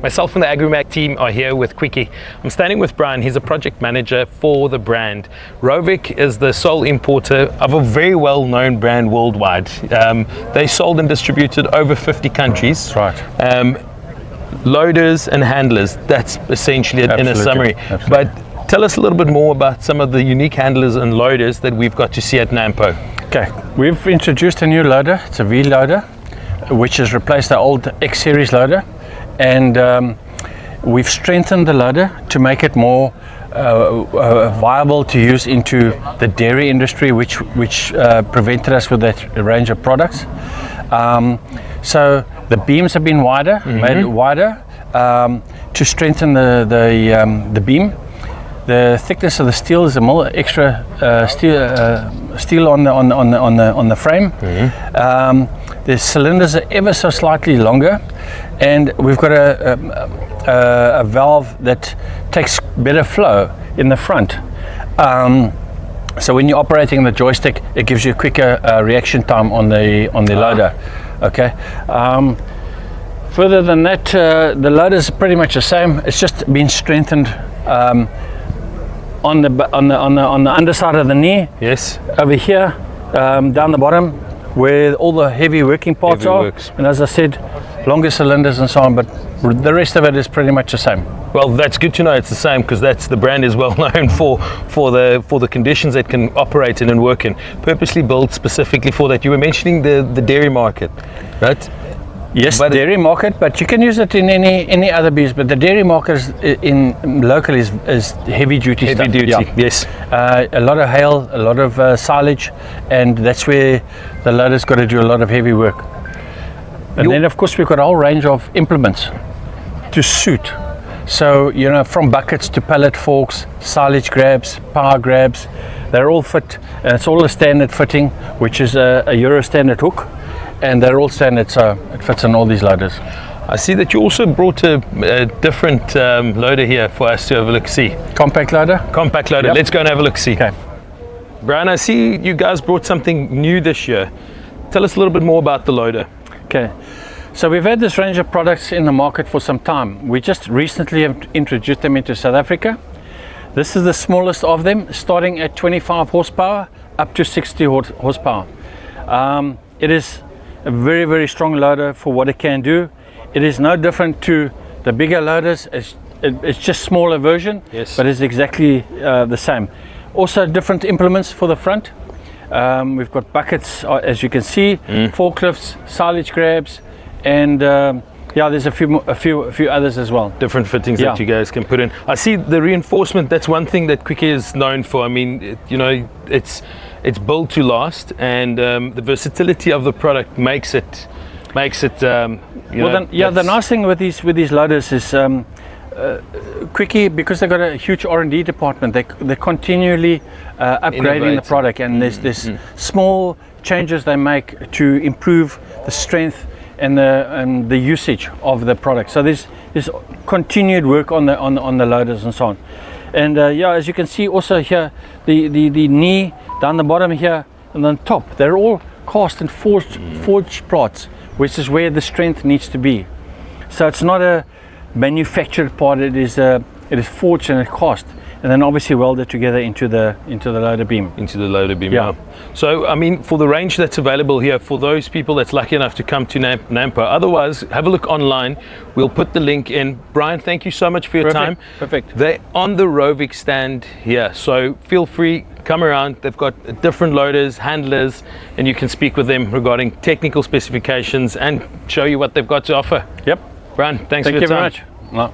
Myself and the AgriMag team are here with Quicke. I'm standing with Brian. He's a project manager for the brand. Rovic is the sole importer of a very well-known brand worldwide. They sold and distributed over 50 countries. Right. Loaders and handlers, that's essentially it in a summary. Absolutely. But tell us a little bit more about some of the unique handlers and loaders that we've got to see at NAMPO. Okay, we've introduced a new loader. It's a V-Loader, which has replaced the old X-Series loader. And we've strengthened the loader to make it more viable to use into the dairy industry, which prevented us with that range of products. So the beams have been wider, made wider to strengthen the beam. The thickness of the steel is a more extra steel on the frame. The cylinders are ever so slightly longer, and we've got a valve that takes better flow in the front. So when you're operating the joystick, it gives you a quicker reaction time on the loader. Okay. Further than that, the loader is pretty much the same. It's just been strengthened on the underside of the knee. Yes. Over here, down the bottom, where all the heavy working parts are. And as I said, longer cylinders and so on, but the rest of it is pretty much the same. Well, that's good to know it's the same, because the brand is well known for the conditions it can operate in and work in. Purposely built specifically for that. You were mentioning the dairy market, right? Yes, but dairy market, but you can use it in any other bees. But the dairy market locally is heavy duty stuff. Heavy duty, yeah. Yes. A lot of hail, a lot of silage, and that's where the loader's got to do a lot of heavy work. And then of course we've got a whole range of implements to suit. So, you know, from buckets to pallet forks, silage grabs, power grabs, they're all fit, and it's all a standard fitting, which is a Euro standard hook. And they're all standard, so it fits on all these loaders. I see that you also brought a different loader here for us to have a look-see. Compact loader? Compact loader. Yep. Let's go and have a look-see. Okay. Brian, I see you guys brought something new this year. Tell us a little bit more about the loader. Okay. So we've had this range of products in the market for some time. We just recently have introduced them into South Africa. This is the smallest of them, starting at 25 horsepower up to 60 horsepower. It is a very, very strong loader for what it can do. It is no different to the bigger loaders. It's just smaller version, yes, but it's exactly the same. Also different implements for the front. We've got buckets, as you can see, forklifts, silage grabs, and yeah, there's a few others as well. Different fittings that you guys can put in. I see the reinforcement. That's one thing that Quicke is known for. I mean, you know, it's built to last, and the versatility of the product makes it. The nice thing with these loaders is Quicke, because they've got a huge R&D department. They're continually upgrading the product, and there's small changes they make to improve the strength and the usage of the product. So there's continued work on the loaders and so on. And yeah, as you can see also here, the knee down the bottom here and on top, they're all cast and forged parts, which is where the strength needs to be. So it's not a manufactured part. It is forged and cast, and then obviously welded together into the loader beam. Into the loader beam. Yeah. So I mean, for the range that's available here, for those people that's lucky enough to come to NAMPO, otherwise have a look online. We'll put the link in. Brian, thank you so much for your time. Perfect. They're on the Rovic stand here, so feel free, come around. They've got different loaders, handlers, and you can speak with them regarding technical specifications and show you what they've got to offer. Yep. Brian, thanks for your time. Thank you very much. No.